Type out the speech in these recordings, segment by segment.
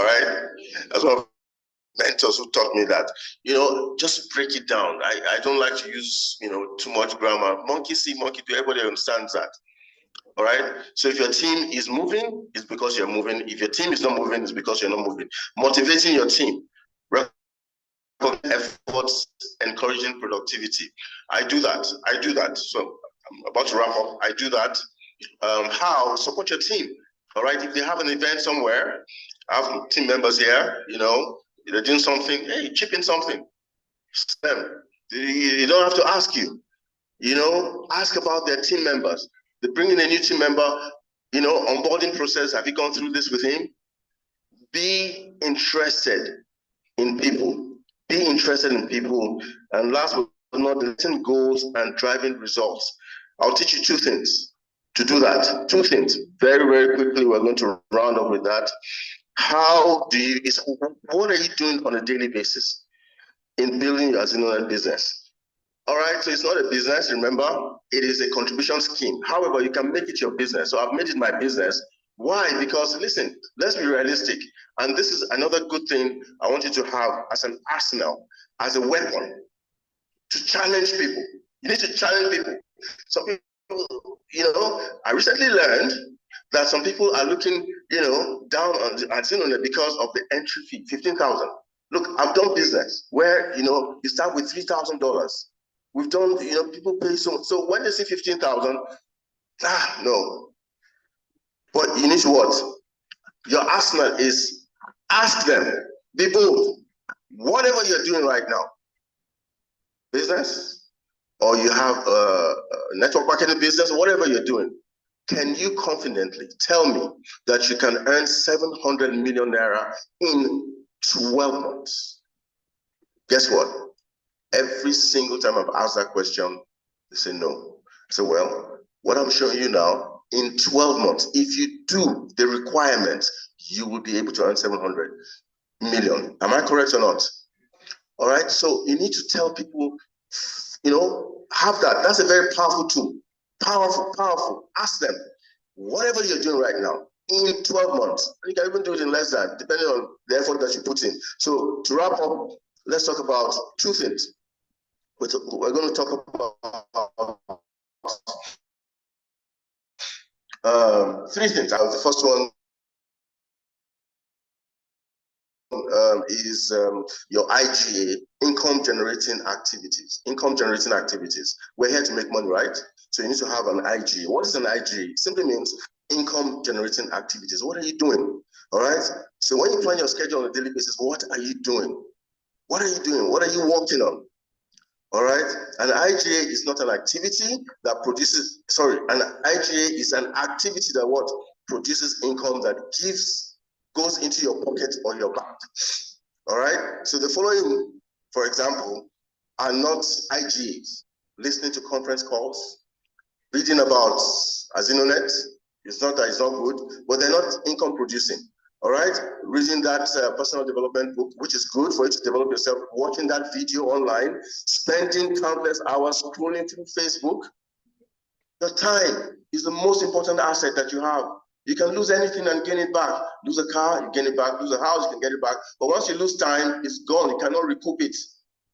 All right? That's one of the mentors who taught me that. Just break it down. I don't like to use, too much grammar. Monkey see, monkey do. Everybody understands that. All right. So if your team is moving, it's because you're moving. If your team is not moving, it's because you're not moving. Motivating your team, efforts, encouraging productivity. I do that. So I'm about to wrap up. I do that. How? Support your team. All right. If they have an event somewhere, I have team members here. They're doing something. Hey, chip in something. Them. You don't have to ask you. Ask about their team members. They bring in a new team member, onboarding process. Have you gone through this with him? Be interested in people. Be interested in people. And last but not least, setting goals and driving results. I'll teach you two things to do that. Two things. Very, very quickly, we're going to round up with that. What are you doing on a daily basis in building your Azinoland business? All right, so it's not a business, remember, it is a contribution scheme. However, you can make it your business. So I've made it my business. Why? Because listen, let's be realistic. And this is another good thing I want you to have as an arsenal, as a weapon to challenge people. You need to challenge people. Some people, I recently learned that some people are looking, down on Zinone because of the entry fee, 15,000. Look, I've done business where, you start with $3,000. We've done, people pay so when they say 15,000, no. But you need to what? Your arsenal is ask them, be bold. Whatever you're doing right now, business, or you have a network marketing business, whatever you're doing, can you confidently tell me that you can earn 700 million naira in 12 months? Guess what? Every single time I've asked that question, they say no. I say, well, what I'm showing you now, in 12 months, if you do the requirements, you will be able to earn 700 million. Am I correct or not? All right, so you need to tell people, have that. That's a very powerful tool. Powerful. Ask them, whatever you're doing right now, in 12 months, you can even do it in less than, depending on the effort that you put in. So to wrap up, let's talk about two things. We're going to talk about three things. The first one is your IGA, income generating activities. We're here to make money, right? So you need to have an IGA. What is an IGA? It simply means income generating activities. What are you doing? All right. So when you plan your schedule on a daily basis, what are you doing? What are you doing? What are you working on? All right. An IGA is not an activity that produces, an IGA is an activity that what produces income that goes into your pocket or your bank. All right. So the following, for example, are not IGAs. Listening to conference calls, reading about Azinonet. It's not that it's not good, but they're not income producing. All right, reading that personal development book, which is good for you to develop yourself, watching that video online, spending countless hours scrolling through Facebook. The time is the most important asset that you have. You can lose anything and gain it back. Lose a car, you gain it back. Lose a house, you can get it back. But once you lose time, it's gone. You cannot recoup it.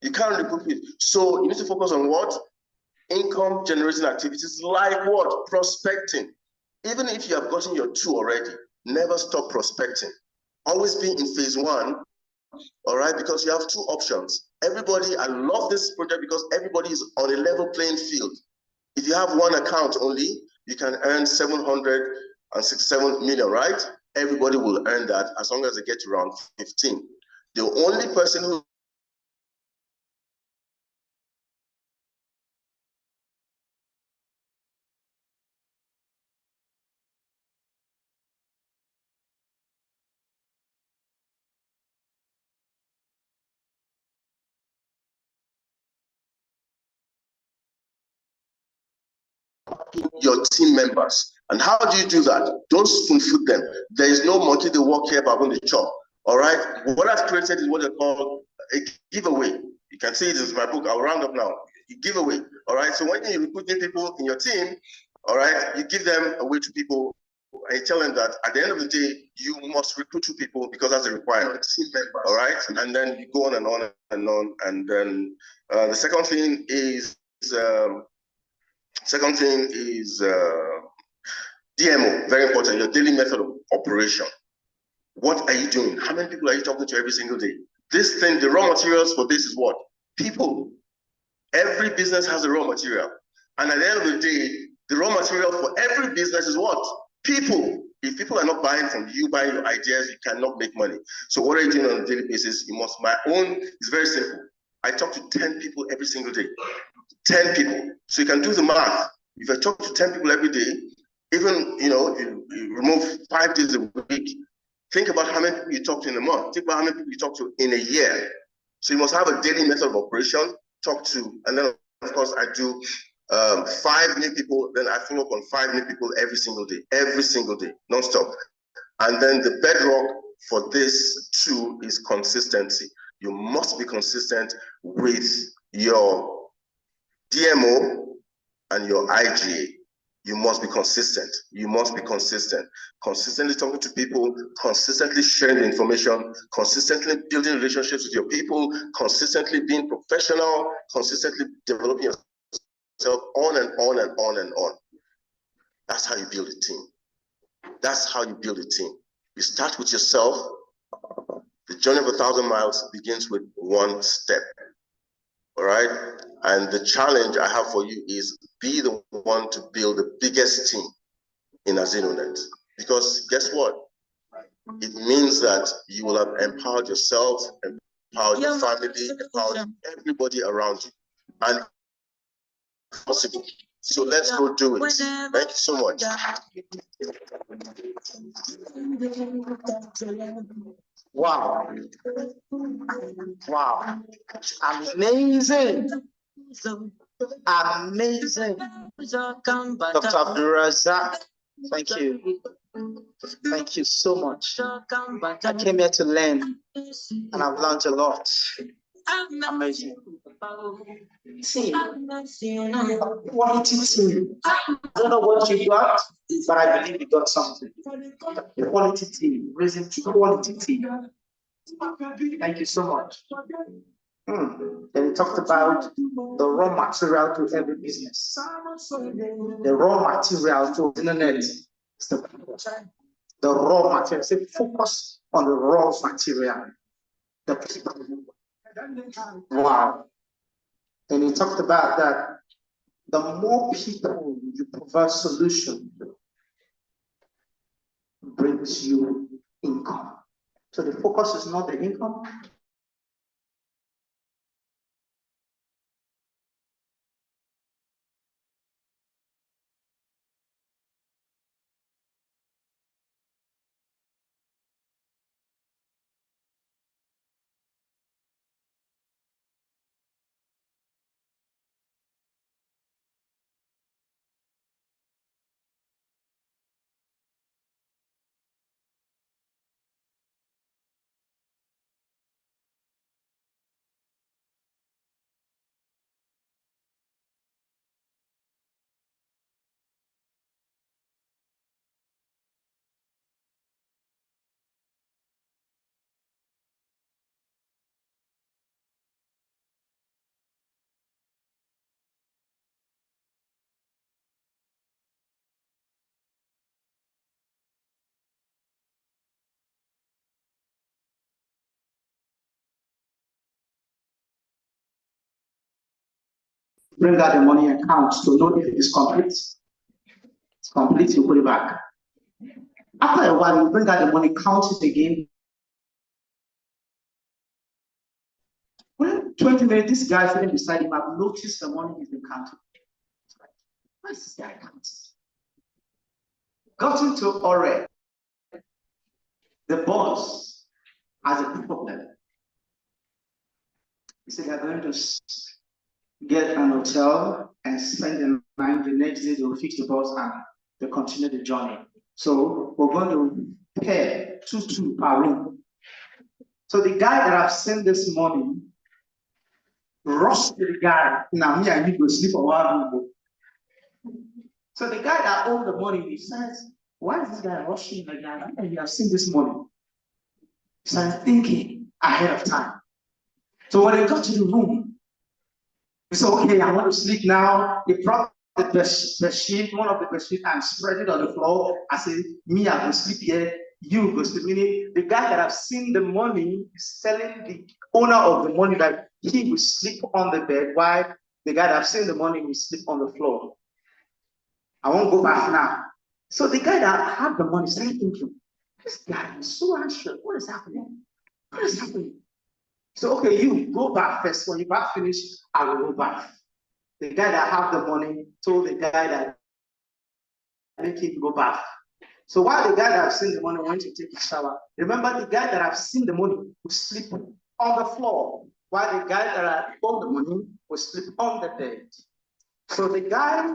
You can't recoup it. So you need to focus on what? Income generating activities like what? Prospecting. Even if you have gotten your 2 already, never stop prospecting. Always be in phase 1, all right, because you have 2 options. Everybody, I love this project because everybody is on a level playing field. If you have 1 account only, you can earn 767 million, right? Everybody will earn that as long as they get to around 15. The only person who your team members. And how do you do that? Don't spoon feed them. There is no monkey they walk here but when they chop. All right. What I've created is what they call a giveaway. You can see it in my book. I'll round up now. A giveaway. All right. So when you recruit new people in your team, all right, you give them away to people and you tell them that at the end of the day, you must recruit 2 people because that's a requirement. All right, and then you go on and on and on, and then the second thing is DMO. Very important. Your daily method of operation. What are you doing? How many people are you talking to every single day? This thing, the raw materials for this is what? People. Every business has a raw material. And at the end of the day, the raw material for every business is what? People. If people are not buying from you, buying your ideas, you cannot make money. So what are you doing on a daily basis? You must, my own is very simple. I talk to 10 people every single day. 10 people. So you can do the math. If I talk to 10 people every day, even, you remove 5 days a week, think about how many people you talk to in a month. Think about how many people you talk to in a year. So you must have a daily method of operation, talk to, and then of course I do 5 new people, then I follow up on 5 new people every single day, non-stop. And then the bedrock for this too is consistency. You must be consistent with your DMO and your IGA. You must be consistent. Consistently talking to people, consistently sharing the information, consistently building relationships with your people, consistently being professional, consistently developing yourself, on and on and on and on. That's how you build a team. You start with yourself. The journey of 1,000 miles begins with 1 step. All right? And the challenge I have for you is be the one to build the biggest team in Azinonet. Because guess what? It means that you will have empowered yourself, empowered your family, empowered everybody around you. And it's possible. So let's go do it. Thank you so much. Wow. Amazing. Dr. Abdulraaz, thank you. Thank you so much. I came here to learn, and I've learned a lot. Amazing. Team. Quality team. I don't know what you got, but I believe you got something. Quality team. Raising quality team. Thank you so much. Then we talked about the raw material to every business. The raw material to the internet. The raw material. Say focus on the raw material. The people. Wow. And we talked about that. The more people you provide solution brings you income. So the focus is not the income. Bring out the money account to know if it is complete. It's complete, you put it back. After a while, you bring out the money, count it again. When 20 minutes, this guy sitting beside him, I've noticed the money he's been counting. Why is this guy counting? Got into Ore. The boss has a problem. He said they're going to get an hotel and spend the night. The next day they'll fix the bus and they'll continue the journey. So we're going to pay 2 per room. So the guy that I've sent this morning rushed to the guy. Now me and you go sleep for 1 room. So the guy that owned the money, he says, why is this guy rushing like that? And you have seen this morning. So I'm thinking ahead of time. So when I got to the room, he said, okay, I want to sleep now. He brought the bed sheet, one of the bed sheet, and spread it on the floor. I said, me, I will sleep here. You go sleep. Meaning, the guy that I've seen the money is telling the owner of the money that he will sleep on the bed, while the guy that I've seen the money will sleep on the floor. I won't go back now. So the guy that had the money started thinking, this guy is so anxious. What is happening? What is happening? So, okay, you go back first. When you back finish, I will go back. The guy that had the money told the guy that make him go back. So while the guy that I've seen the money went to take a shower, remember the guy that I've seen the money was sleeping on the floor, while the guy that I owned the money was sleeping on the bed. So the guy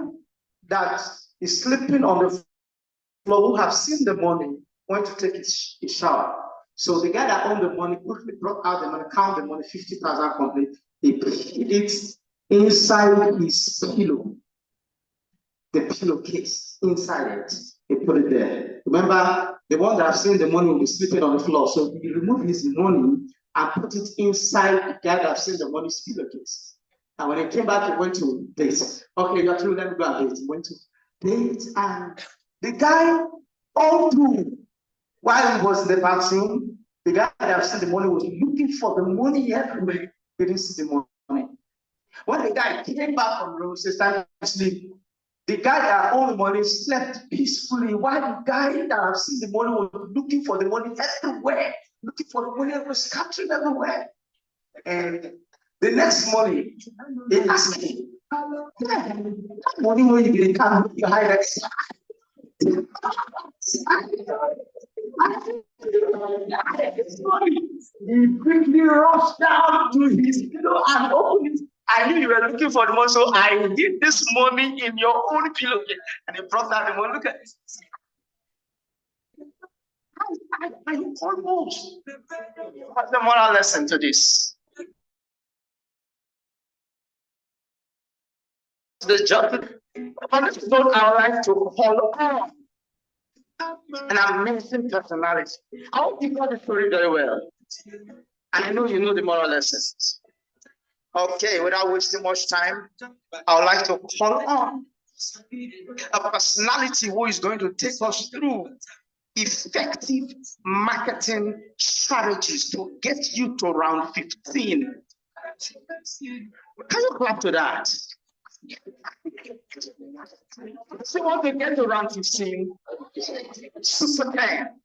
that is sleeping on the floor, who have seen the money, went to take his shower. So the guy that owned the money quickly brought out the money, count the money, 50,000 complete. He put it inside his pillow, the pillowcase inside it. He put it there. Remember, the one that I've seen the money will be sleeping on the floor. So he removed his money and put it inside the guy that I've seen the money's pillowcase. And when he came back, he went to date. Okay, you're true, let me go and date. He went to date, and the guy all through, while he was in the bathroom, the guy that I've seen the money was looking for the money everywhere. He didn't see the money. When the guy came back from the room, he said, time to sleep. The guy that owned the money slept peacefully, while the guy that I've seen the money was looking for the money everywhere, looking for the money, was scattering everywhere. And the next morning, he asked me, that money where you didn't come, you hide it. He quickly rushed down to his pillow and opened it. I knew you were looking for the money, so I hid this money in your own pillow. And he brought out the money. Look at this. I almost. What's the moral lesson to this? The job. On this note, I would like to call on an amazing personality. I hope you got the story very well. And I know you know the moral lessons. Okay, without wasting much time, I would like to call on a personality who is going to take us through effective marketing strategies to get you to round 15. Can you clap to that? So you want to get to round 15? Super 10.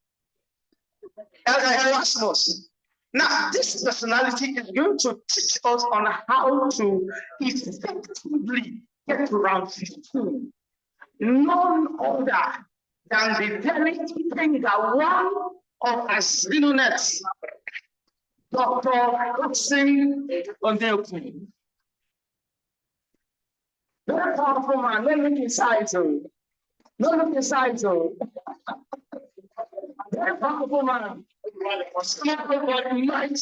Erasmus. Now, this personality is going to teach us on how to effectively get to round 15. None other than the very thing that one of Azinonet's Dr. Hudson Odeokun. Very powerful man. Don't look inside, so. Don't look inside, so. Very powerful man. Everybody might.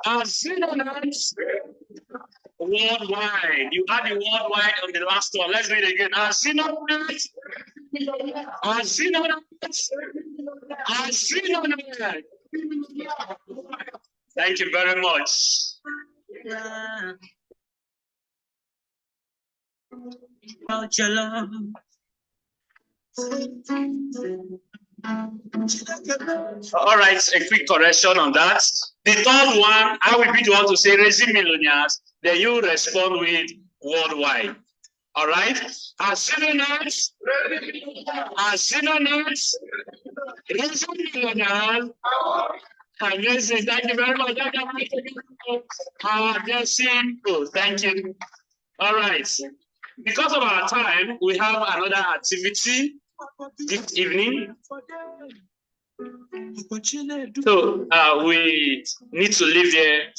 Azinonet's worldwide. You had the worldwide on the last one. Let's do it again. Azinonet's. Thank you very much. About your love. All right, a quick correction on that. The third one, I will be the one to say raising millionaires, then you respond with worldwide. All right? Azinonet's, raising millionaires. Amazing, thank you very much. Thank you. All right. Because of our time, we have another activity this evening. So we need to leave here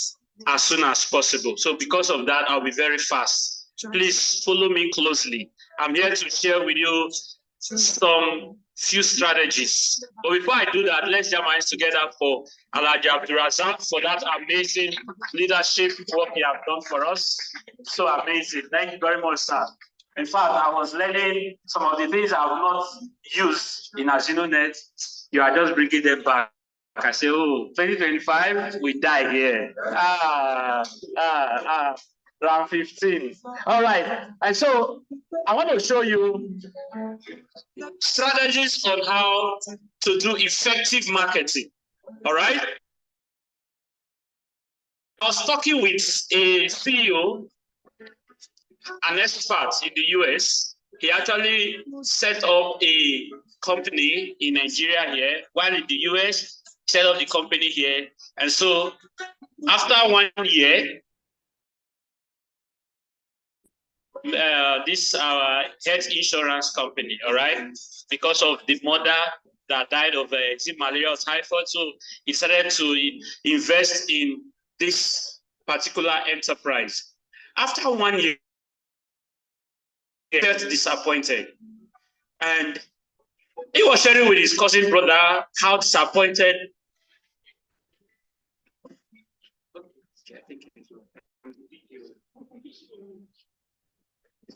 as soon as possible. So because of that, I'll be very fast. Please follow me closely. I'm here to share with you some few strategies. But before I do that, let's jam hands together for Alhaji Abdulraaz for that amazing leadership work you have done for us. So amazing. Thank you very much, sir. In fact, I was learning some of the things I have not used in AzinoNet. You are just bringing them back. I say, oh, 2025, we die here. Round 15. All right. And so I want to show you strategies on how to do effective marketing. All right. I was talking with a CEO, an expert in the US. He actually set up a company in Nigeria here, while in the US, set up the company here. And so after 1 year, this health insurance company, all right, because of the mother that died of malaria or typhoid, so he started to invest in this particular enterprise. After 1 year, he felt disappointed, and he was sharing with his cousin brother how disappointed.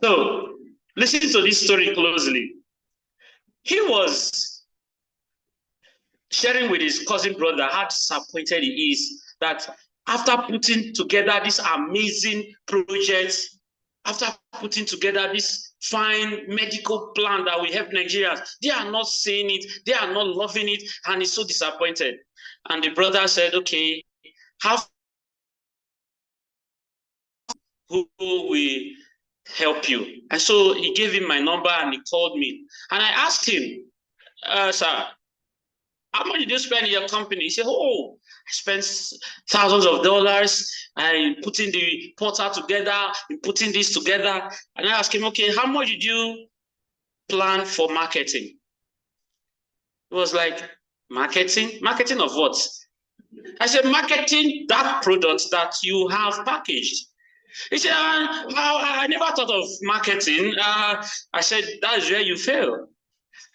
So, listen to this story closely. He was sharing with his cousin brother how disappointed he is that after putting together this amazing project, after putting together this fine medical plan that we help Nigerians, they are not seeing it, they are not loving it, and he's so disappointed. And the brother said, okay, who will help you? And so he gave him my number and he called me. And I asked him, sir, how much did you spend in your company? He said, oh, I spent thousands of dollars. I'm putting the portal together, I'm putting this together. And I asked him, okay, how much did you plan for marketing? It was like, marketing? Marketing of what? I said, marketing that product that you have packaged. He said, I never thought of marketing. I said, that's where you fail.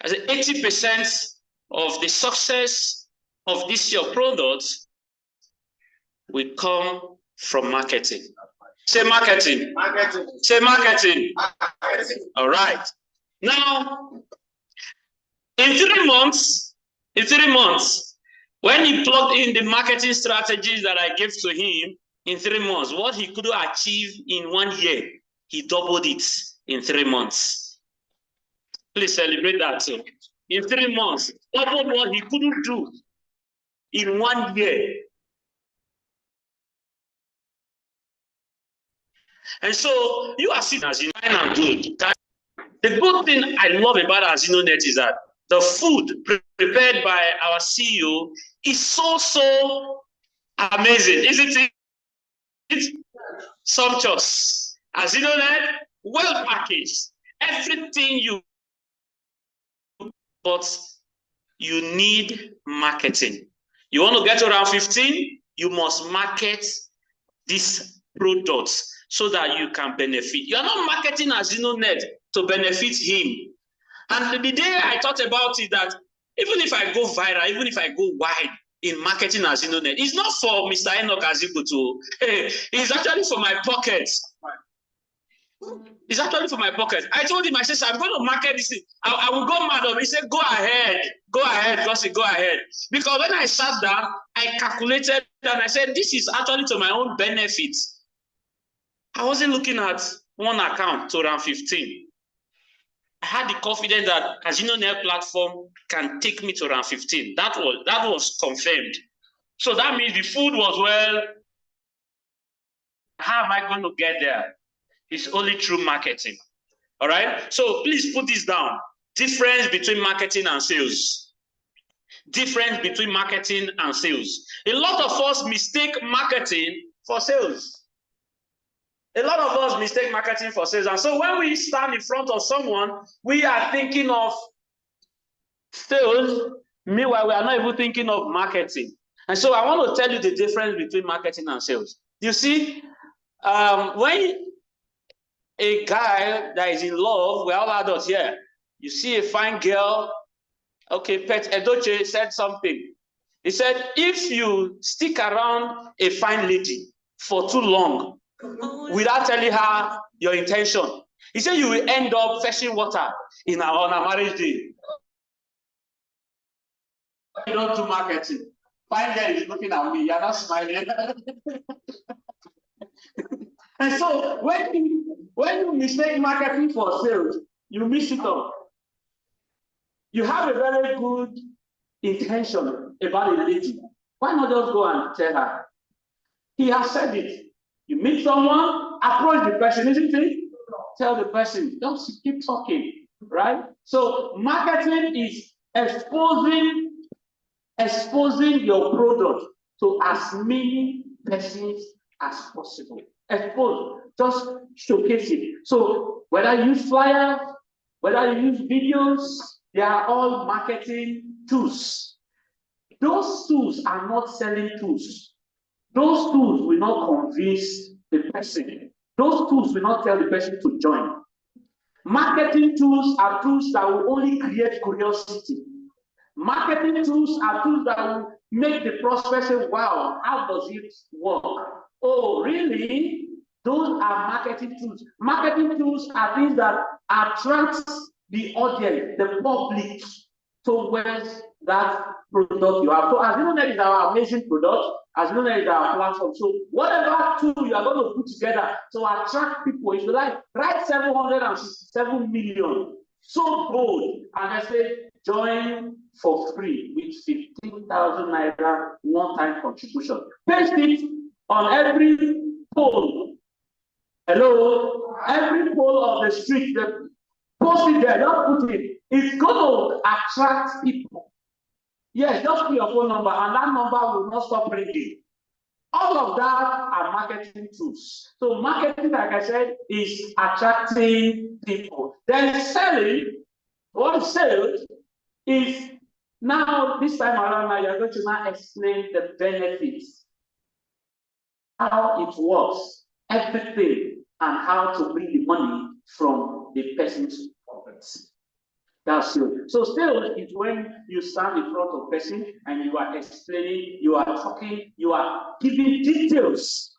I said, 80% of the success of this your product will come from marketing. Say marketing. Marketing. Say marketing. Marketing. All right. Now, in 3 months, when he plugged in the marketing strategies that I gave to him, in 3 months, what he could achieve in 1 year, he doubled it in 3 months. Please celebrate that too. In 3 months, doubled what he couldn't do in 1 year. And so you are seen as fine and good. The good thing I love about AzinoNet is that the food prepared by our CEO is so amazing, isn't it? Sumptuous. AzinoNet, well packaged. Everything you, but you need marketing. You want to get to around 15, you must market these products so that you can benefit. You're not marketing AzinoNet to benefit him. And the day I thought about it, that even if I go viral, even if I go wide in marketing AzinoNet, it's not for Mr. Enoch Azibutu. It's actually for my pocket. It's actually for my pocket. I told him, I said, I'm going to market this thing. I will go mad. He said, go ahead, Gossi, go ahead. Because when I sat down, I calculated and I said, this is actually to my own benefit. I wasn't looking at one account to around 15. I had the confidence that AzinoNet platform can take me to around 15. That was confirmed. So that means the food was well. How am I going to get there? It's only through marketing. All right. So please put this down. Difference between marketing and sales. Difference between marketing and sales. A lot of us mistake marketing for sales. A lot of us mistake marketing for sales. And so when we stand in front of someone, we are thinking of sales. Meanwhile, we are not even thinking of marketing. And so I want to tell you the difference between marketing and sales. You see, when a guy that is in love, we're all adults here. You see a fine girl Okay, Pet Edoche said something. He said, if you stick around a fine lady for too long without telling her your intention, he said you will end up fetching water on a marriage day. You don't do marketing. Fine girl is looking at me, you're not smiling. And so when you mistake marketing for sales, you miss it up. You have a very good intention about a lady. Why not just go and tell her? He has said it. You meet someone, approach the person, isn't it? Tell the person, don't keep talking, right? So marketing is exposing your product to as many persons as possible. Expose, just showcase it. So whether you use flyers, whether you use videos, they are all marketing tools. Those tools are not selling tools. Those tools will not convince the person. Those tools will not tell the person to join. Marketing tools are tools that will only create curiosity. Marketing tools are tools that will make the prospect say, wow, how does it work? Oh, really? Those are marketing tools. Marketing tools are things that attract the audience, the public, towards that product you have. So as you know, that is our amazing product, as you know, that is our platform. So whatever tool you are going to put together to attract people, if you like, write 767 million, so bold, and I say, join for free with 15,000 naira one-time contribution. Paste it on every pole. Hello, every pole of the street. Post it there, don't put it. It's going to attract people. Yes, just put your phone number, and that number will not stop ringing. All of that are marketing tools. So marketing, like I said, is attracting people. Then selling, what sales is now, this time around, now you're going to now explain the benefits, how it works, everything, and how to bring the money from the person's pockets. That's it. So sales is when you stand in front of a person and you are explaining, you are talking, you are giving details.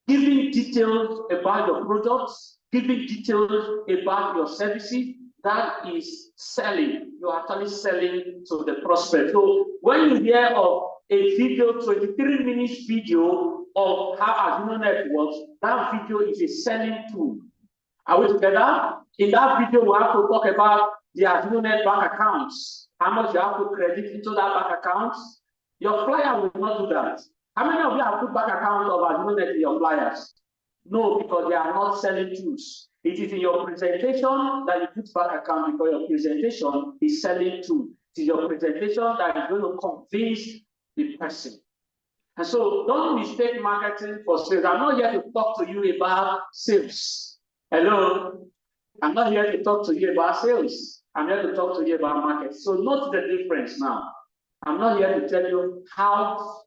Giving details about your products, giving details about your services. That is selling. You are actually selling to the prospect. So when you hear of a video, 23 minutes video of how Abuja works, that video is a selling tool. Are we together? In that video, we have to talk about the Abuja bank accounts. How much you have to credit into that bank account. Your flyer will not do that. How many of you have put bank account of Abuja in your flyers? No, because they are not selling tools. It is in your presentation that you put bank account, because your presentation is selling tool. It is your presentation that is going to convince the person. And so don't mistake marketing for sales. I'm not here to talk to you about sales. Hello? I'm not here to talk to you about sales. I'm here to talk to you about marketing. So note the difference now. I'm not here to tell you how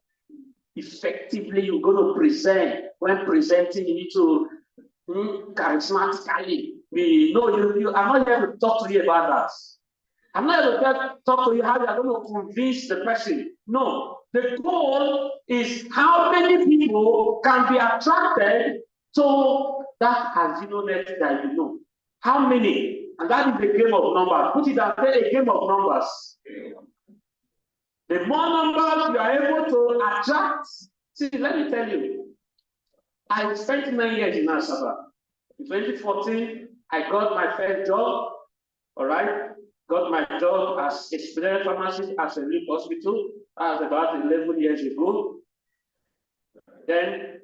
effectively you're going to present. When presenting, you need to charismatically. I'm not here to talk to you about that. I'm not here to talk to you how you are going to convince the person. No. The goal is how many people can be attracted to that Azinonet that you know. How many? And that is the game of numbers. Put it as a game of numbers. The more numbers you are able to attract. See, let me tell you. I spent 9 years in Asaba. In 2014, I got my first job. All right. Got my job as a specialty pharmacist at a new hospital. That was about 11 years ago. Then,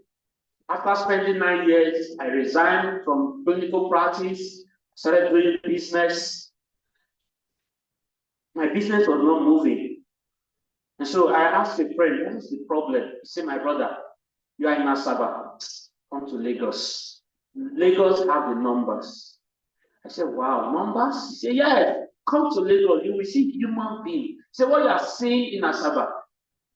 after spending 9 years, I resigned from clinical practice, started doing business. My business was not moving. And so I asked a friend, what is the problem? He said, my brother, you are in Asaba. Come to Lagos. Lagos have the numbers. I said, wow, numbers? He said, yeah, come to Lagos. You will see human beings. He said, what you are seeing in Asaba,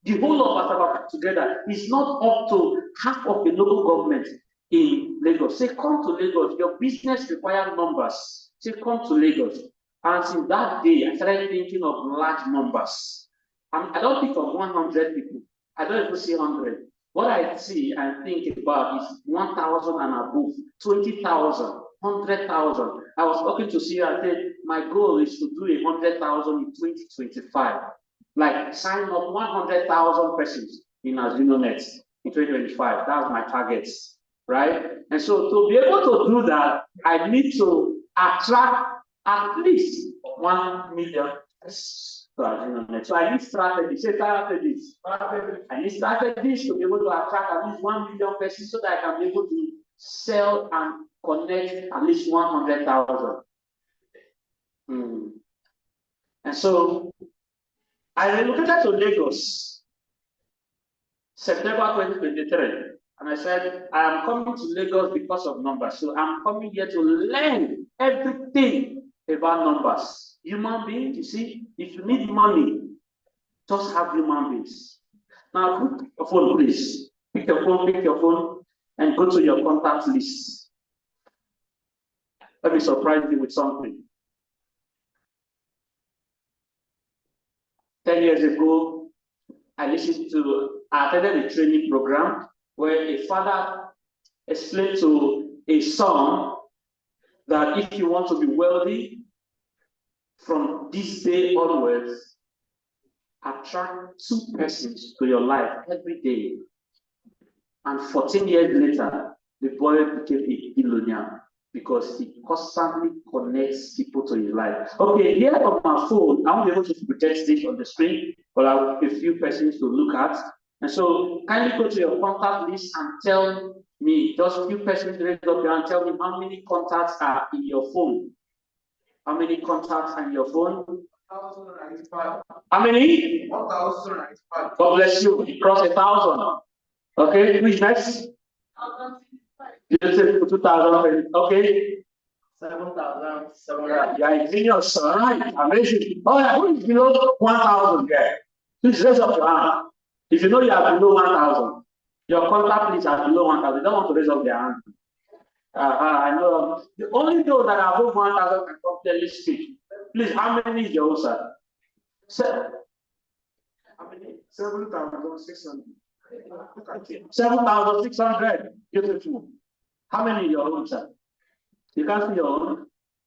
the whole of Asaba together is not up to half of the local government in Lagos. Say, come to Lagos. Your business requires numbers. Say, come to Lagos. And since that day, I started thinking of large numbers. I don't think of 100 people. I don't even see 100. What I see and think about is 1,000 and above, 20,000, 100,000. I was talking to CEO and said, my goal is to do 100,000 in 2025. Like sign up 100,000 persons in AzunoNet in 2025. That's my targets, right? And so to be able to do that, I need to attract at least 1 million persons. So I need strategies. Say strategies. I need strategies to be able to attract at least 1 million persons so that I can be able to sell and connect at least 100,000. And so I relocated to Lagos, September 2023. And I said, I am coming to Lagos because of numbers. So I'm coming here to learn everything about numbers. Human beings, you see, if you need money, just have human beings. Now, pick your phone, please. Pick your phone, and go to your contact list. Let me surprise you with something. 10 years ago, I attended a training program where a father explained to a son that if you want to be wealthy, from this day onwards, attract 2 persons to your life every day. And 14 years later, the boy became a billionaire because he constantly connects people to his life. Okay, here on my phone, I won't be able to project this on the screen, but I have a few persons to look at. And so kindly go to your contact list and tell me, just a few persons raise up here and tell me how many contacts are in your phone. How many contacts are in your phone? 1,095. How many? 1,095. God bless you. You crossed 1,000. Okay, which next? 2,000. Okay. 7,700. Yeah, it's in your son, right? Amazing. Oh, yeah, who is below 1,000 there? Please raise up your hand. If you know you are below 1,000, your contact list are below 1,000. You don't want to raise up their hand. I know. The only those that are above 1,000 can properly speak. Please, how many is your sir? How many? 7,600. 7,600. Beautiful. How many is your own, sir? You can't see your own.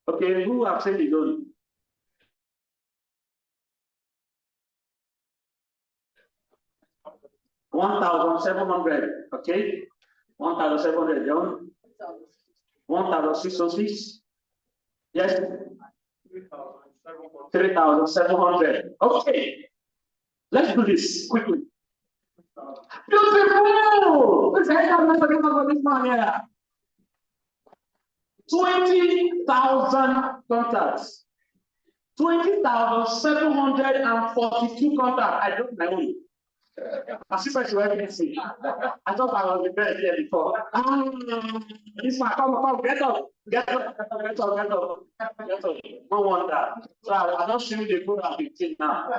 Okay, who have said his own? $1,700. Okay, 1,700. John. 1,606. Yes. 3,700. Okay. Let's do this quickly. Beautiful! Let's for this man here. 20,000 contacts. 20,742 contacts. I don't know. As if I should evidence. I thought I was the best here before. This man, come, get up. No wonder. So I don't see the good at 15 now.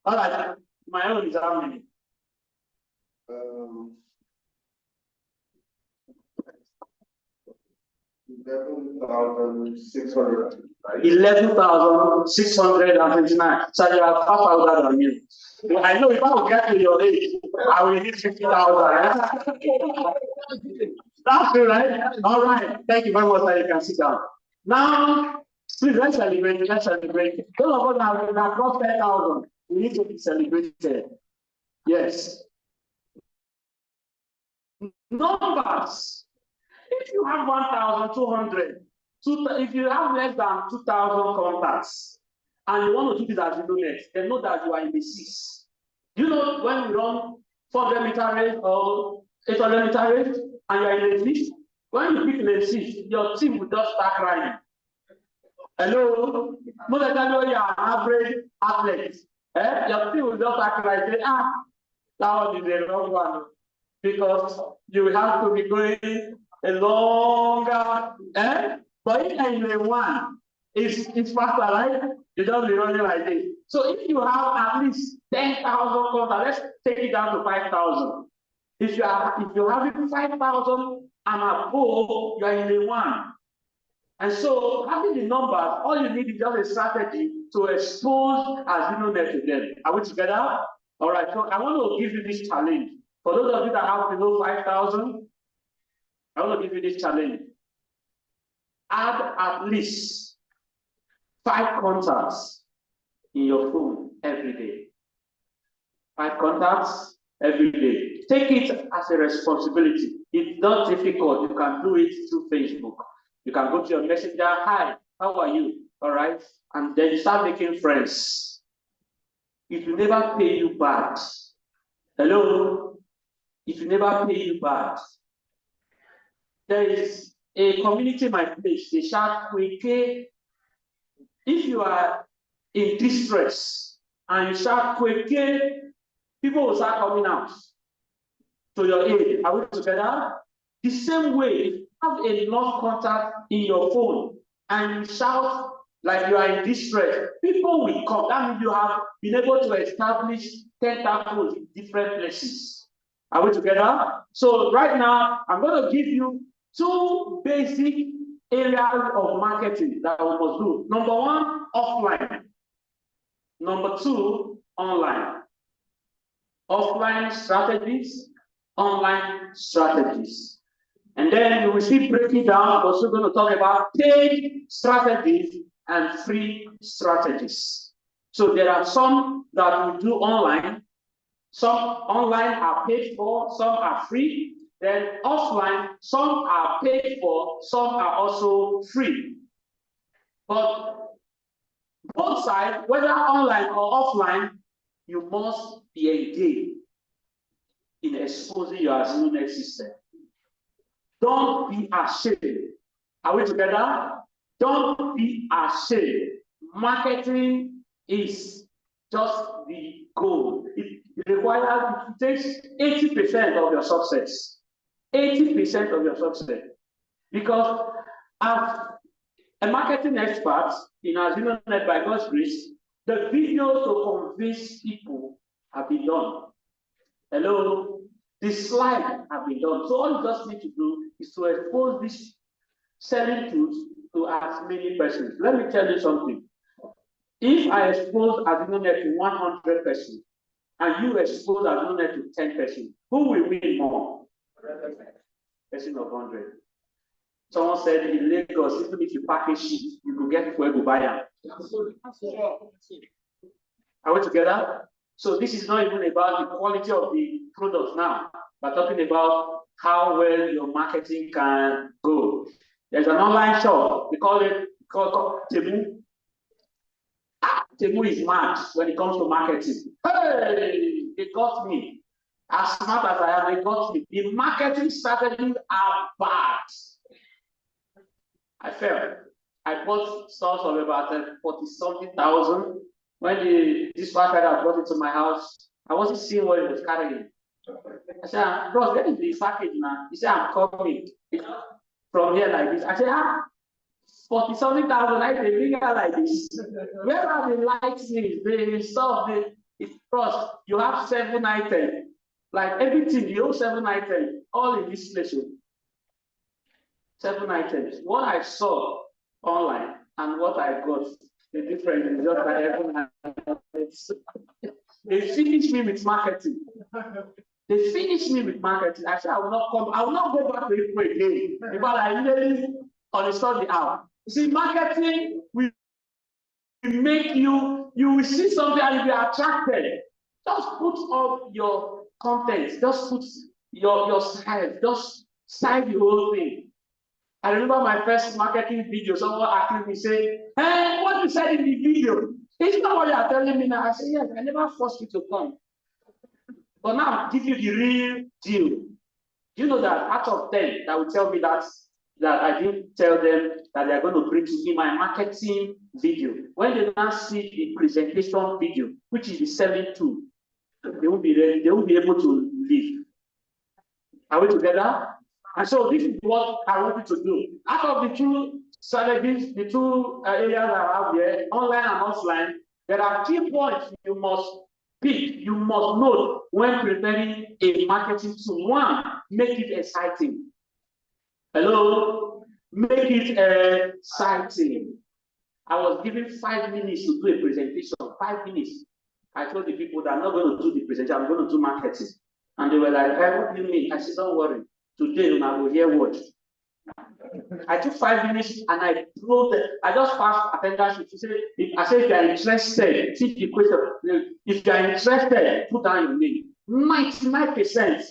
All right, my own is how many? 11,600. 11,629. So you are 5,000 than me. I know if I will get to your age, I will need 50,000. That's true, right? All right. Thank you very much. You can sit down. Now, please let's celebrate. Let's celebrate. Those of us that have got 10,000, we need to be celebrated. Yes. Numbers. If you have 1,200, if you have less than 2,000 contacts, and you want to do this as you do next, then know that you are in the 6. You know when we run 400 meter race or 800 meter race, and you are in the 6, when you pick in the 6, your team will just start crying. Hello? Most of the time you are an average athlete. Your team will just start crying. Say, that one is a wrong one. Because you will have to be going a longer, but if in the 1, it's faster, right? You don't be running like this. So if you have at least 10,000 contacts, let's take it down to 5,000. If you have 5,000 and above, you are in the 1. And so having the numbers, all you need is just a strategy to expose AzinoNet to them. Are we together? All right, so I want to give you this challenge. For those of you that have below 5,000, I want to give you this challenge. Add at least 5 contacts in your phone every day. 5 contacts every day. Take it as a responsibility. It's not difficult. You can do it through Facebook. You can go to your messenger. Hi, how are you? All right. And then you start making friends. It will never pay you back. Hello? It will never pay you back. There is a community in my place. They shout, Kweke. If you are in distress and you shout, Kweke, people will start coming out to your aid. Are we together? The same way, if you have a lost contact in your phone and you shout like you are in distress, people will come. That means you have been able to establish tentacles in different places. Are we together? So right now, I'm going to give you 2 basic areas of marketing that we must do. Number 1, offline. Number 2, online. Offline strategies, online strategies. And then we will see breaking down. We're also going to talk about paid strategies and free strategies. So there are some that we do online. Some online are paid for, some are free. Then offline, some are paid for, some are also free. But both sides, whether online or offline, you must be engaged in exposing your AzinoNet system. Don't be ashamed. Are we together? Don't be ashamed. Marketing is just the goal. It requires, it takes 80% of your success. 80% of your success. Because as a marketing expert in AzinoNet by God's grace, the videos to convince people have been done. Hello? The slides have been done. So all you just need to do is to expose these selling tools to as many persons. Let me tell you something. If I expose AzinoNet to 100 persons and you expose AzinoNet to 10 persons, who will win more? Person of 100. Someone said in Lagos, even if you package sheet, you could get where to buy them. Are we together? So this is not even about the quality of the products now. We're talking about how well your marketing can go. There's an online shop. We call it Temu. Temu is mad when it comes to marketing. Hey, they got me. As smart as I am, they got me. The marketing strategies are bad. I failed. I bought stores of about 40-something thousand. When this marketer brought it to my house, I wasn't seeing what it was carrying. I said, bro, where is the package now? He said, I'm coming from here like this. I said, 40-something thousand, I say, bring out like this. Where are the lights? The stuff, it's cross. You have 7 items. Like everything, you have 7 items, all in this place. 7 items. What I saw online and what I got, the difference is just like everyone. They finished me with marketing. They finished me with marketing. I said, I will not come, I will not go back to it again. Because I really understood the hour. You see, marketing will make you will see something and you'll be attracted. Just put up your content, just put your style, just style the whole thing. I remember my first marketing video, someone asked me, say, hey, what you said in the video, it's not what you are telling me now. I said, yes, I never forced you to come. But now I'll give you the real deal. You know that out of 10 that will tell me that I didn't tell them that they're going to bring to me my marketing video. When they now see the presentation video, which is the selling tool, they won't be ready, they won't be able to leave. Are we together? And so this is what I want you to do. Out of the 2 strategies, the 2 areas I have here, online and offline, there are key points you must pick, you must note when preparing a marketing tool. 1, make it exciting. Hello? make it exciting. I was given 5 minutes to do a presentation. 5 minutes. I told the people that I'm not going to do the presentation, I'm going to do marketing. And they were like, hey, what do you mean? I said, don't worry. Today, I will hear what. I took 5 minutes and I just passed attendance. I said, if you are interested, see the question. If you are interested, put down your name. 99%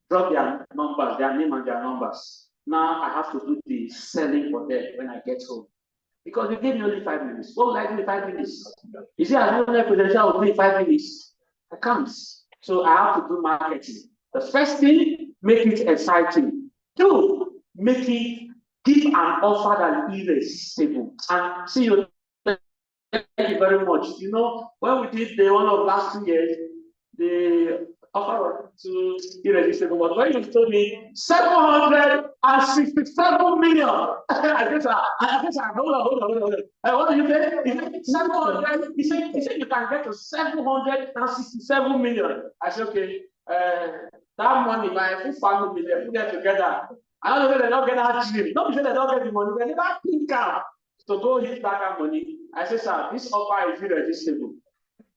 drop their numbers, their name and their numbers. Now I have to do the selling for them when I get home. Because they gave me only 5 minutes. What will I do in 5 minutes? You see, I don't know potential will be 5 minutes. I can't. So I have to do marketing. The first thing, make it exciting. 2, make it give an offer that is irresistible. And see you. Thank you very much. You know, when we did the one of last 2 years, the offer to irresistible. But when you told me 767 million, I guess hold on. What do you say? He said 700. He said you can get to 767 million. I said, okay, that money, my full family, they put them together. I don't know whether they don't get that dream. Don't be sure they don't get the money. They never think out to go hit that money. I said, sir, this offer is irresistible.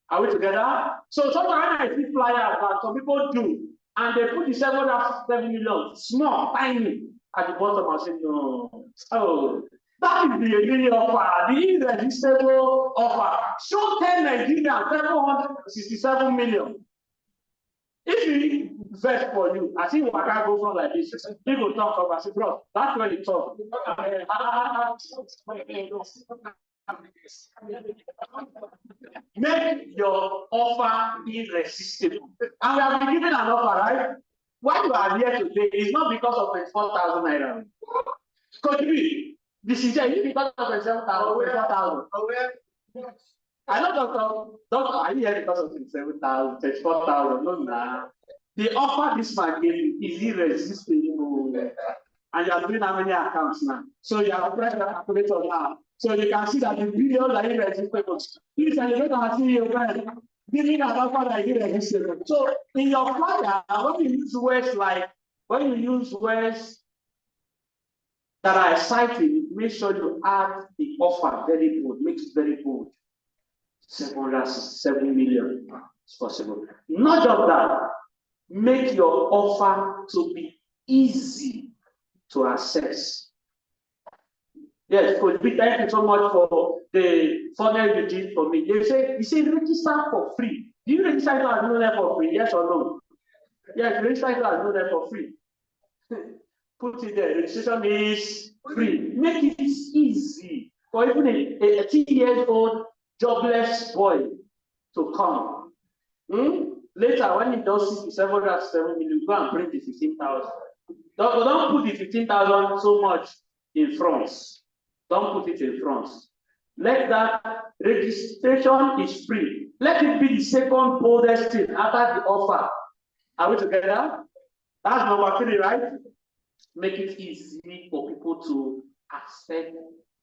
Are we together? So sometimes I see flyers that some people do, and they put the 7 million, small, tiny, at the bottom. I say, no. Oh, that is the really offer, the irresistible offer. Show 10 Nigerians 767 million. If he invest for you, I think we can't go from like this. People talk about, I say, bro, that's when you talk. Make your offer irresistible. And we have been given an offer, right? Why you are here today is not because of 24,000 naira. Could be this is because of 27,000. I know, doctor, are you here because of 27,000, 24,000? No, nah. The offer this man gave you is irresistible. And you are doing how many accounts now? So you have pressed the calculator now. So you can see that the billions are irresistible. Please, and you don't see your friend giving an offer that is irresistible. So in your flyer, when you use words that are exciting, make sure you add the offer very bold, make it very bold. 7 million is possible. Not just that, make your offer to be easy to access. Yes, Coach B, thank you so much for the funnel you did for me. You say register for free. Do you register to Abdulraaz for free? Yes or no? Yes, register to Abdulraaz for free. Put it there. Registration is free. Make it easy for even a 18-year-old jobless boy to come. Later, when he does 7 million, go and bring the 15,000. Don't put the 15,000 so much in front. Don't put it in front. Let that registration is free. Let it be the second boldest thing after the offer. Are we together? That's number 3, right? Make it easy for people to access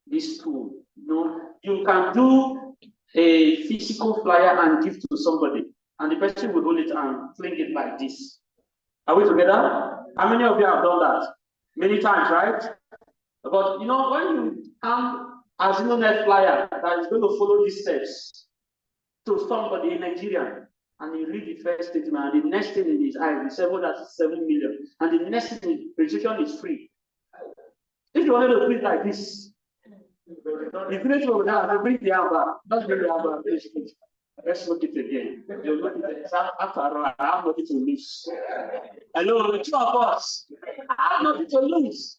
this tool. You can do a physical flyer and give to somebody, and the person will hold it and fling it like this. Are we together? How many of you have done that? Many times, right? But when you come as internet flyer that is going to follow these steps to somebody in Nigeria, and you read the first statement, and the next thing in his eyes is 7 million, and the next thing, registration is free. If you want to put it like this, you finish over there and bring the amber. Don't bring the amber. Let's look it again. After all, I have nothing to lose. Hello, the 2 of us. I have nothing to lose.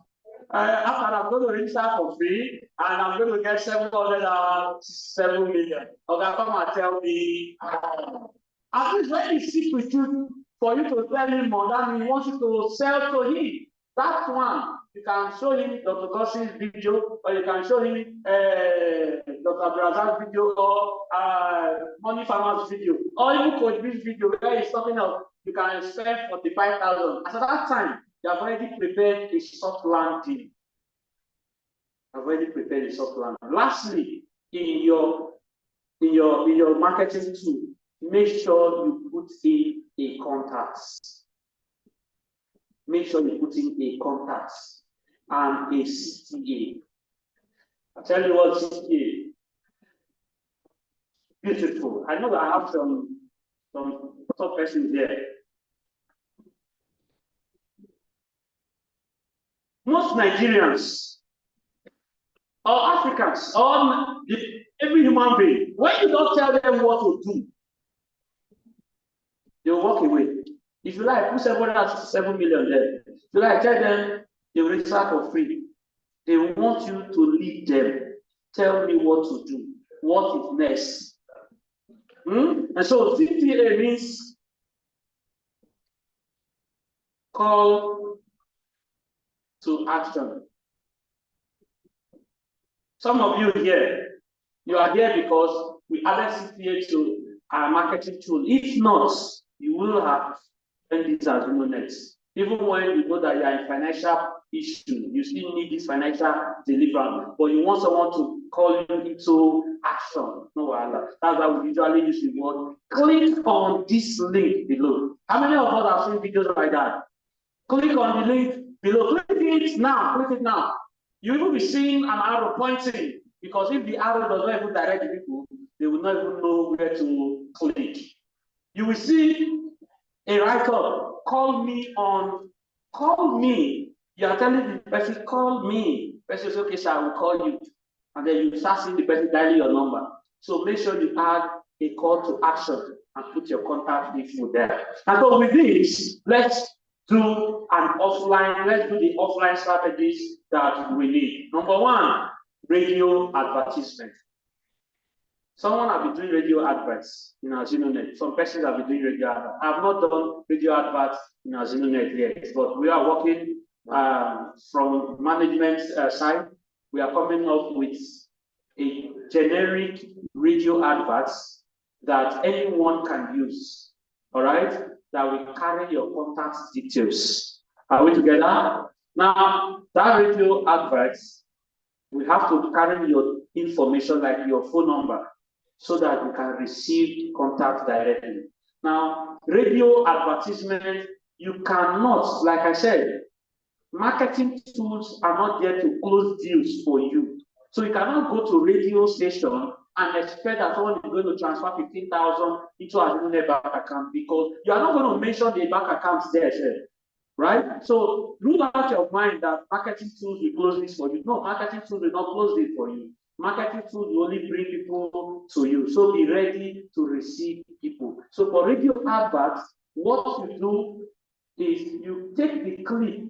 After I'm going to register for free, and I'm going to get 707 million. Okay, come and tell me. At least when he sits with you, for you to tell him more than he wants you to sell to him. That one, you can show him Dr. Goss's video, or you can show him Dr. Abdulraaz's video, or Money Farmer's video, or even Coach B's video, where he's talking of you can spend 45,000. At that time, you have already prepared a soft landing. Lastly, in your marketing tool, make sure you put in a contact. and a CTA. I'll tell you what CTA. Beautiful. I know that I have some top persons there. Most Nigerians or Africans or every human being, when you don't tell them what to do, they will walk away. If you like, put 7 million there. If you like, tell them they will register for free. They want you to lead them. Tell me what to do. What is next? And so CTA means call to action. Some of you here, you are here because we added CTA to our marketing tool. If not, you will have spent this as next. Even when you know that you are in financial issue, you still need this financial deliverance, but you want someone to call you into action. No, that's why we usually use the word. Click on this link below. How many of us have seen videos like that? Click on the link below. Click it now. Click it now. You will be seeing an arrow pointing, because if the arrow does not even direct the people, they will not even know where to click. You will see a write-up. Call me on. Call me. You are telling the person, call me. The person says, okay, sir, I will call you. And then you start seeing the person dialing your number. So make sure you add a call to action and put your contact info there. And so with this, let's do an offline, let's do the offline strategies that we need. Number one, radio advertisement. Someone have been doing radio adverts in our Zenonet. Some persons have been doing radio adverts. I have not done radio adverts in our Zenonet yet, but we are working from management side. We are coming up with a generic radio adverts that anyone can use. All right, that will carry your contact details. Are we together? Now, that radio adverts, we have to carry your information like your phone number, so that you can receive contact directly. Now, radio advertisement, you cannot, like I said, marketing tools are not there to close deals for you. So you cannot go to radio station and expect that someone is going to transfer 15,000 into a bank account, because you are not going to mention the bank accounts there, right? So rule out your mind that marketing tools will close this for you. No, marketing tools will not close this for you. Marketing tools will only bring people to you. So be ready to receive people. So for radio adverts, what you do is you take the clip.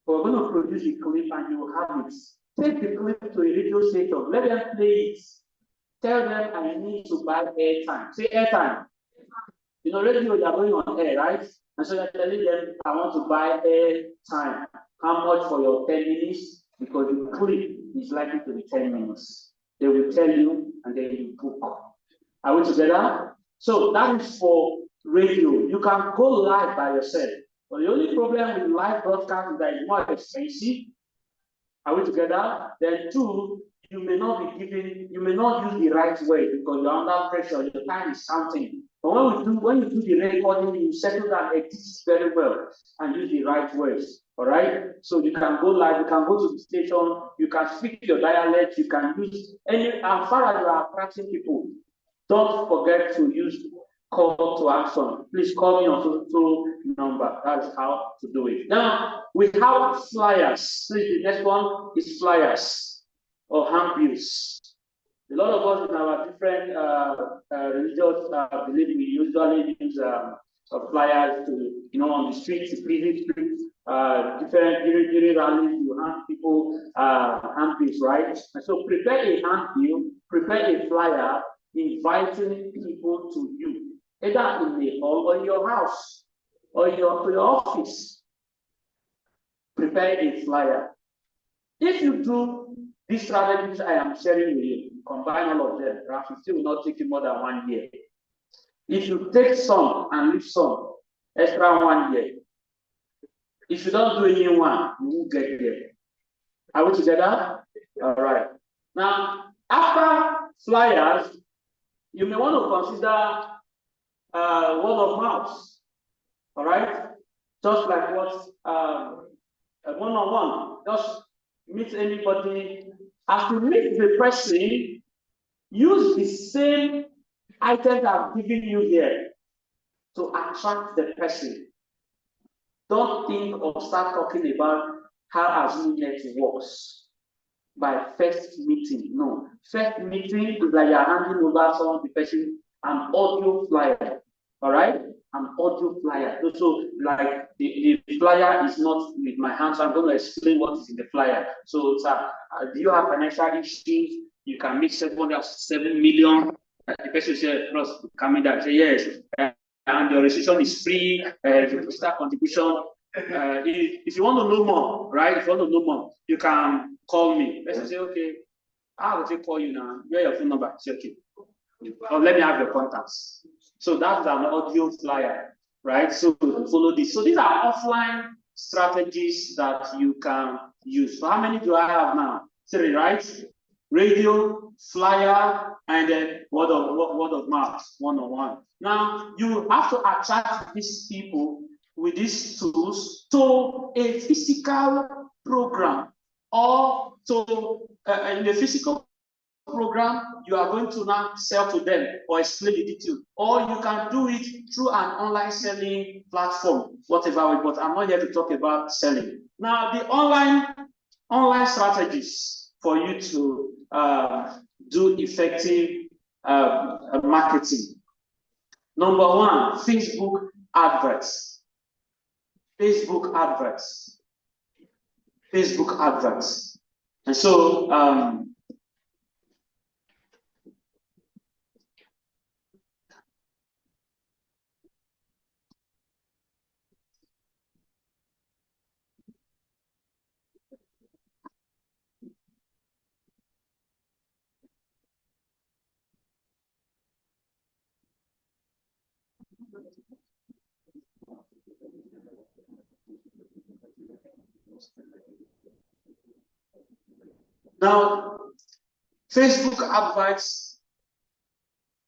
We're going to produce the clip and you will have it. Take the clip to a radio station. Let them play it. Tell them I need to buy airtime. Say airtime. You know, radio, you are going on air, right? And so you're telling them, I want to buy airtime. How much for your 10 minutes? Because the clip is likely to be 10 minutes. They will tell you and then you book. Are we together? So that is for radio. You can go live by yourself. But the only problem with live broadcast is that it's more expensive. Are we together? Then two, you may not be giving, you may not use the right way because you're under pressure, your time is counting. But when you do the recording, you settle that edits very well and use the right words. All right. So you can go live, you can go to the station, you can speak your dialect, you can use any, as far as you are attracting people, don't forget to use call to action. Please call me on social number. That's how to do it. Now we have flyers. The next one is flyers or handbills. A lot of us in our different religious belief, we usually use flyers to, on the streets, busy streets, different during rallies, you hand people handbills, right? And so prepare a handbill, prepare a flyer, inviting people to you, either in the hall or in your house or in your office. Prepare a flyer. If you do these strategies I am sharing with you, combine all of them, it still will not take you more than 1 year. If you take some and leave some, extra 1 year. If you don't do any one, you won't get there. Are we together? All right. Now, after flyers, you may want to consider word of mouth. All right? Just like what one-on-one. Just meet anybody. As you meet the person, use the same items I've given you here to attract the person. Don't think or start talking about how Azunet works by first meeting. No. First meeting is like you're handing over someone the person an audio flyer. All right? An audio flyer. So like the flyer is not with my hands. So I'm going to explain what is in the flyer. So do you have financial issues? You can make 7 million. The person said, come in there. Say yes. And your registration is free, start contribution. If you want to know more, right? If you want to know more, you can call me. Let's say, okay, I will call you now. Where your phone number? Say, okay. Or let me have your contacts. So that's an audio flyer, right? So follow this. So these are offline strategies that you can use. So how many do I have now? 3, right? Radio, flyer, and then word of mouth, one-on-one. Now you have to attract these people with these tools to a physical program, or to in the physical program you are going to now sell to them or explain the detail, or you can do it through an online selling platform, whatever. But I'm not here to talk about selling. Now the online strategies for you to do effective marketing. Number 1, Facebook adverts. Facebook adverts. Facebook adverts. And so now, Facebook adverts,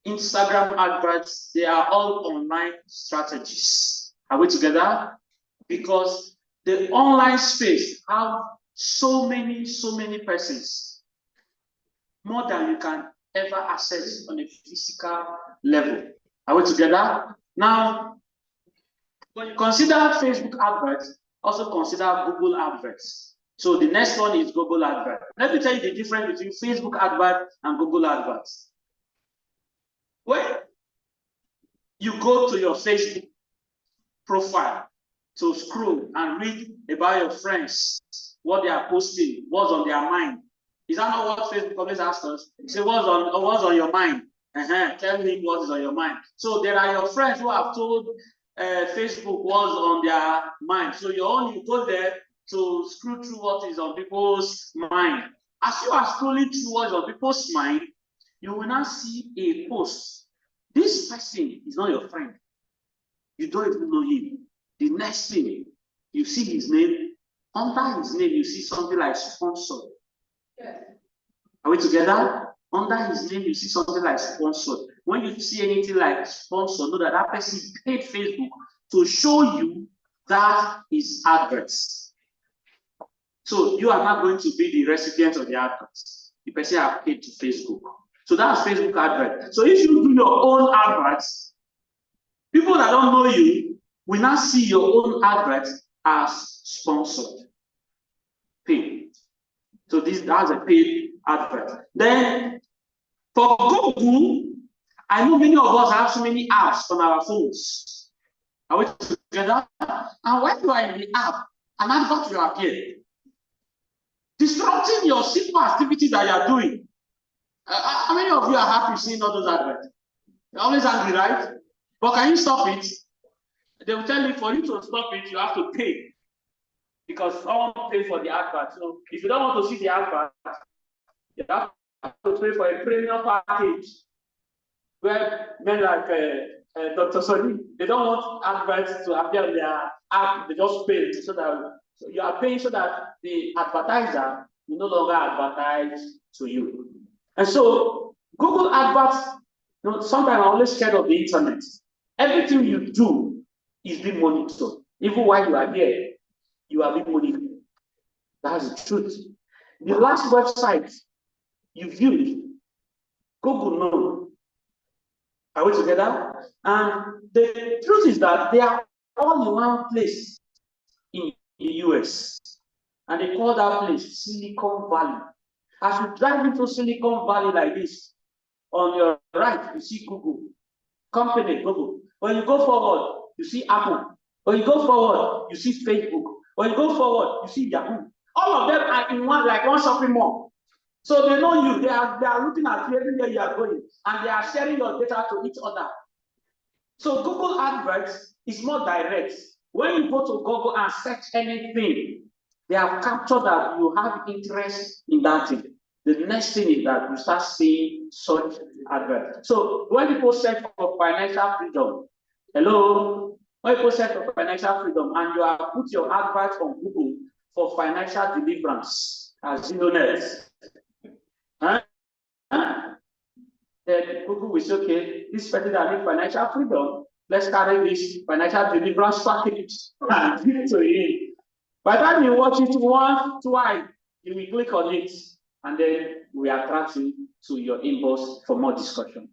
Instagram adverts, they are all online strategies. Are we together? Because the online space have so many persons, more than you can ever access on a physical level. Are we together? Now, when you consider Facebook adverts, also consider Google adverts. So the next one is Google advert. Let me tell you the difference between Facebook advert and Google adverts. When you go to your Facebook profile to scroll and read about your friends, what they are posting, what's on their mind. Is that not what Facebook always asks us? Say, what's on your mind? Tell me what is on your mind. So there are your friends who have told Facebook what's on their mind. So you go there to scroll through what is on people's mind. As you are scrolling through what is on people's mind, you will now see a post. This person is not your friend. You don't even know him. The next thing, you see his name. Under his name, you see something like sponsored. Yeah. Are we together? Under his name, you see something like sponsored. When you see anything like sponsored, know that that person paid Facebook to show you that is adverts. So you are not going to be the recipient of the adverts. The person have paid to Facebook. So that's Facebook advert. So if you do your own adverts, people that don't know you will not see your own adverts as sponsored. Paid. So that's a paid advert. Then for Google, I know many of us have so many apps on our phones. Are we together? And when you are in the app, an advert will appear, disrupting your simple activities that you are doing. How many of you are happy seeing all those adverts? You're always angry, right? But can you stop it? They will tell you, for you to stop it, you have to pay. Because someone pays for the advert. So if you don't want to see the advert, you have to pay for a premium package. Where men like Dr. Soni, they don't want adverts to appear on their app. They just pay so that you are paying so that the advertiser will no longer advertise to you. And so Google adverts, sometimes I'm always scared of the internet. Everything you do is being monitored. Even while you are here, you are being monitored. That's the truth. The last website you viewed, Google knows. Are we together? And the truth is that they are all in one place in the US. And they call that place Silicon Valley. As you drive into Silicon Valley like this, on your right, you see Google, company Google. When you go forward, you see Apple. When you go forward, you see Facebook. When you go forward, you see Yahoo. All of them are in one, like one shopping mall. So they know you. They are looking at you everywhere you are going, and they are sharing your data to each other. So Google Adverts is more direct. When you go to Google and search anything, they have captured that you have interest in that thing. The next thing is that you start seeing such adverts. So when people search for financial freedom, hello, when people search for financial freedom and you have put your advert on Google for financial deliverance, as you know, huh? Then Google will say, okay, this person that needs financial freedom, let's carry this financial deliverance package and give it to him. By the time you watch it once, twice, you will click on it, and then we attract you to your inbox for more discussion.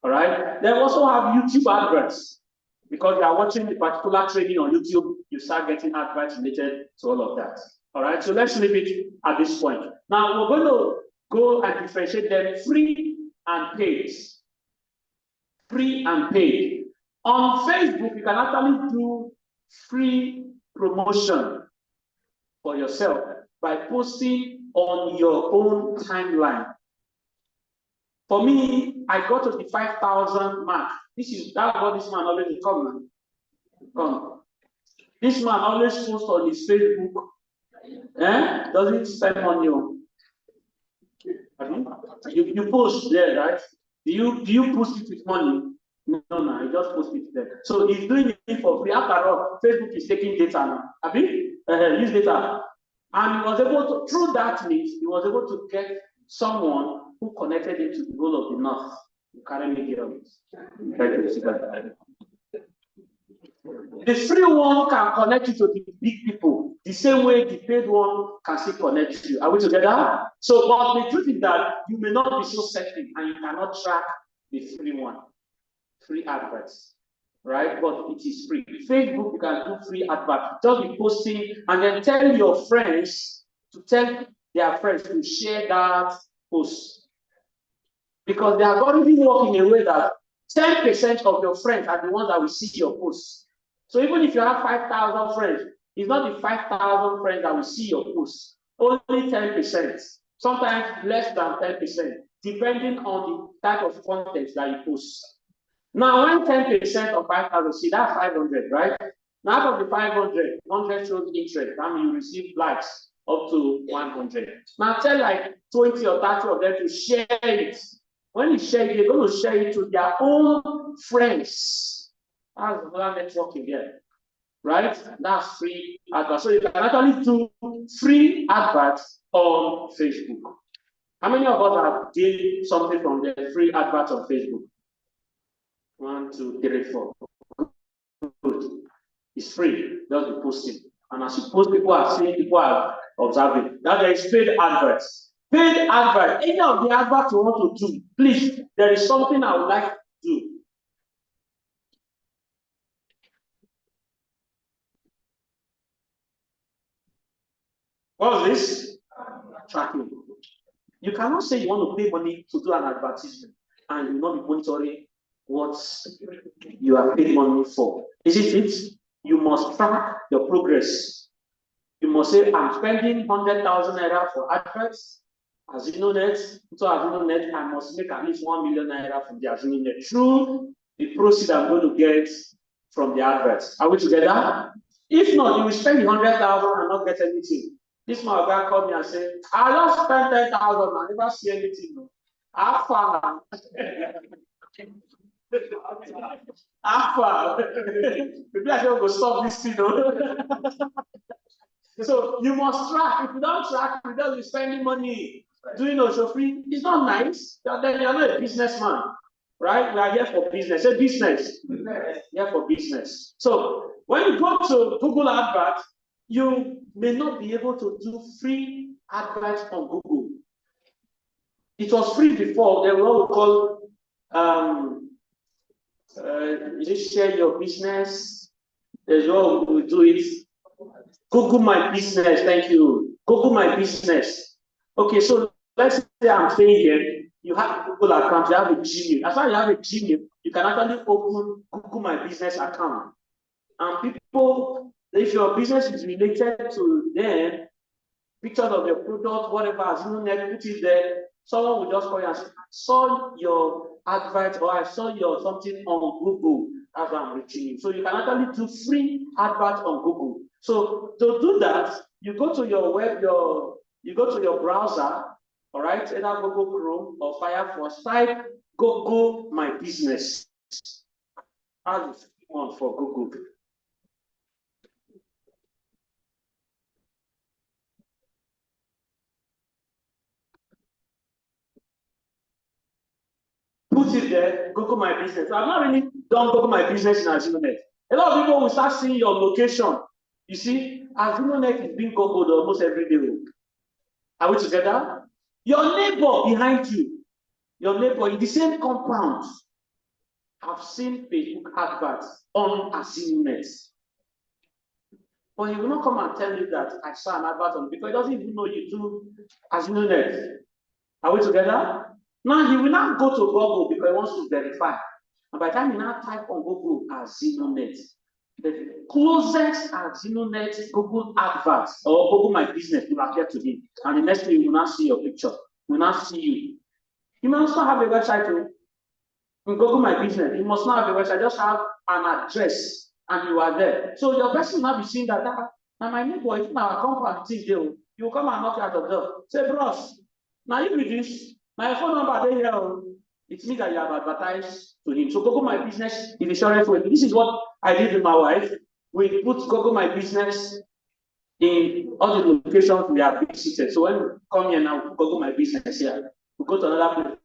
All right. They also have YouTube adverts, because you are watching the particular training on YouTube, you start getting adverts related to all of that. All right. So let's leave it at this point. Now we're going to go and differentiate them free and paid. Free and paid. On Facebook, you can actually do free promotion for yourself by posting on your own timeline. For me, I got to the 5,000 mark. That's what this man always come. This man always posts on his Facebook. Doesn't spend money on. You post there, right? Do you post it with money? No, I just post it there. So he's doing it for free. After all, Facebook is taking data now. Use data. And he was able to, through that means, he was able to get someone who connected him to the goal of the north. Carry me here. The free one can connect you to the big people, the same way the paid one can still connect you. Are we together? So, but the truth is that you may not be so certain and you cannot track the free one, free adverts, right? But it is free. Facebook, you can do free adverts. Just be posting and then tell your friends to tell their friends to share that post. Because the algorithm works in a way that 10% of your friends are the ones that will see your posts. So even if you have 5,000 friends, it's not the 5,000 friends that will see your post. Only 10%. Sometimes less than 10%, depending on the type of content that you post. Now, when 10% of 5,000, see that's 500, right? Now, out of the 500, 100 shows interest. That means you receive likes up to 100. Now, tell like 20 or 30 of them to share it. When you share it, they're going to share it to their own friends. That's another networking there, right? That's free adverts. So you can actually do free adverts on Facebook. How many of us have gained something from the free adverts on Facebook? 1, 2, 3, 4. Good. It's free. Just be posting. And as you post, people are seeing, people are observing. Now there is paid adverts. Paid adverts. Any of the adverts you want to do, please, there is something I would like to do. What is this? Tracking. You cannot say you want to pay money to do an advertisement and you will not be monitoring what you are paying money for. Is it? You must track your progress. You must say, I'm spending 100,000 naira for adverts. As you know, I must make at least 1 million naira from the Azinonet through the proceeds I'm going to get from the adverts. Are we together? If not, you will spend 100,000 and not get anything. This man guy called me and said, I just spent 10,000, I never see anything. No. How far? How far? Maybe I should go stop this thing. So you must track. If you don't track, you don't be spending money doing free. It's not nice. Then you're not a businessman, right? We are here for business. Say business. Here for business. So when you go to Google Adverts, you may not be able to do free adverts on Google. It was free before. There were what we call just share your business. There's what we do it. Google my business. Thank you. Google my business. Okay, so let's say I'm saying here, you have a Google account, you have a Gmail. As long as you have a Gmail, you can actually open Google my business account. And people, if your business is related to them, pictures of your product, whatever, as you know, put it there. Someone will just call you and say, I saw your advert or I saw your something on Google as I'm reaching you. So you can actually do free advert on Google. So to do that, you go to your web, you go to your browser, all right, either Google Chrome or Firefox, type Google My Business. As the one for Google. Put it there, Google My Business. I've not really done Google My Business in AzunoNet. A lot of people will start seeing your location. You see, AzunoNet is being Googled almost every day. Are we together? Your neighbor behind you, your neighbor in the same compound, have seen Facebook adverts on AzunoNet. But he will not come and tell you that I saw an advert on, because he doesn't even know you do AzunoNet. Are we together? Now he will not go to Google because he wants to verify. And by the time he now type on Google AzunoNet, the closest AzunoNet Google adverts or Google My Business will appear to him. And the next thing he will not see your picture, he will not see you. You must not have a website to Google My Business. You must not have a website, just have an address and you are there. So your person will not be seeing that. Now my neighbor, if my company is there, you will come and knock at the door. Say, bros, now you with this, my phone number there here. It means that you have advertised to him. So Google My Business is the surest way. This is what I did with my wife. We put Google My Business in all the locations we have visited. So when we come here now, Google My Business here. We go to another place,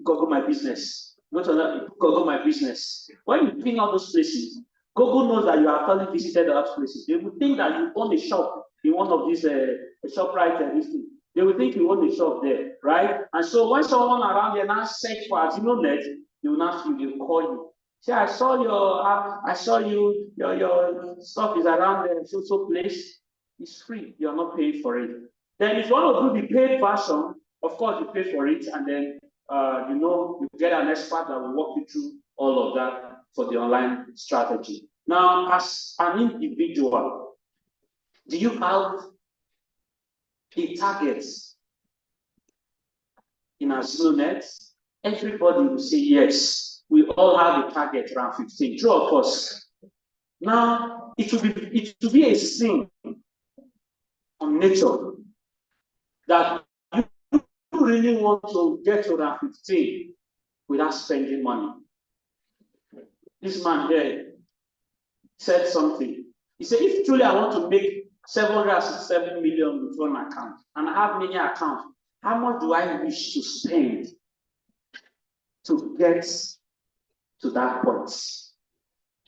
Google My Business. Go to another, Google My Business. When you ping all those places, Google knows that you have actually visited those places. They will think that you own a shop in one of these ShopRite and this thing. They will think you own a shop there, right? And so when someone around there now search for AzunoNet, they will not see you, they will call you. Say, I saw your stuff is around there, so place. It's free, you're not paying for it. Then if you want to do the paid version, of course you pay for it, and then you get an expert that will walk you through all of that for the online strategy. Now, as an individual, do you have a target in AzunoNet? Everybody will say yes. We all have a target around 15. True of us. Now, it will be a sin on nature that you really want to get to around 15 without spending money. This man here said something. He said, if truly I want to make 767 million with one account, and I have many accounts, how much do I wish to spend to get to that point?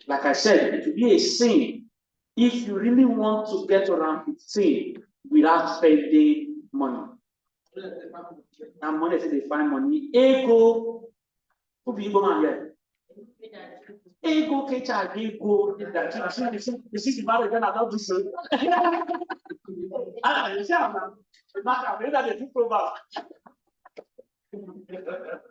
Like I said, it will be a sin if you really want to get around 15 without spending money. And money is they find money. Ego, who be ego man here? Ego, kecha, ego. You see the marriage when I don't do so.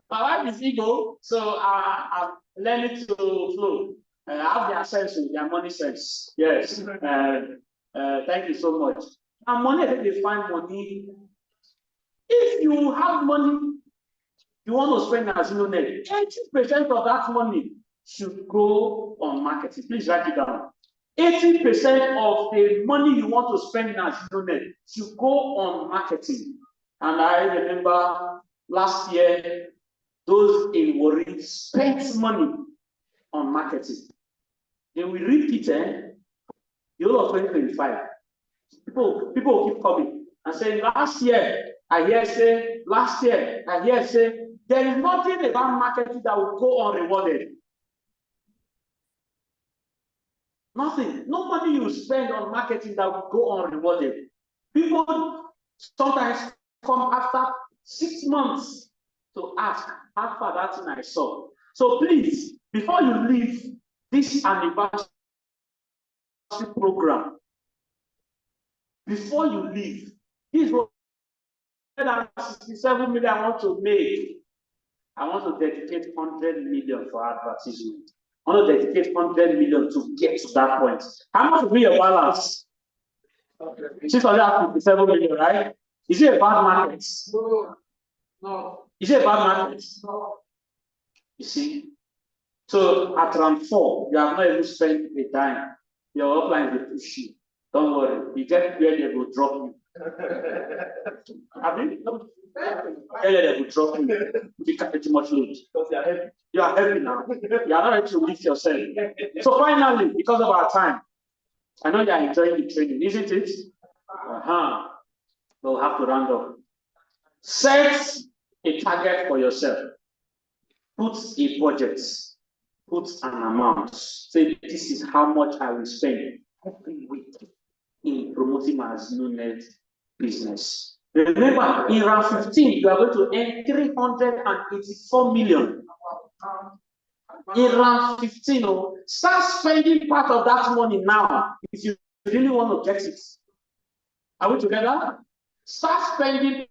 My wife is ego, so I'm learning to flow. I have their sense, their money sense. Yes. Thank you so much. And money, they find money. If you have money, you want to spend AzunoNet, 80% of that money should go on marketing. Please write it down. 80% of the money you want to spend in AzunoNet should go on marketing. And I remember last year, those in Warri spent money on marketing. They will repeat the whole of 2025. People will keep coming and saying, last year, I hear say, last year, I hear say, there is nothing about marketing that will go unrewarded. Nothing. No money you spend on marketing that will go unrewarded. People sometimes come after 6 months to ask how far that thing I saw. So please, before you leave this anniversary program, before you leave, this was 67 million I want to make. I want to dedicate 100 million for advertisement. I want to dedicate 100 million to get to that point. How much will be your balance? 657 million, right? Is it a bad market? No. Is it a bad market? No. You see? So at round 4, you have not even spent a dime. Your upline will push you. Don't worry. You get where they will drop you. Have you? They will drop you. You can't too much load. Because you are heavy. You are heavy now. You are not ready to lift yourself. So finally, because of our time, I know you are enjoying the training, isn't it? We'll have to round up. Set a target for yourself. Put a budget. Put an amount. Say, this is how much I will spend every week in promoting my Net business. Remember, in round 15, you are going to earn 384 million. In round 15, start spending part of that money now if you really want to get it. Are we together? Start spending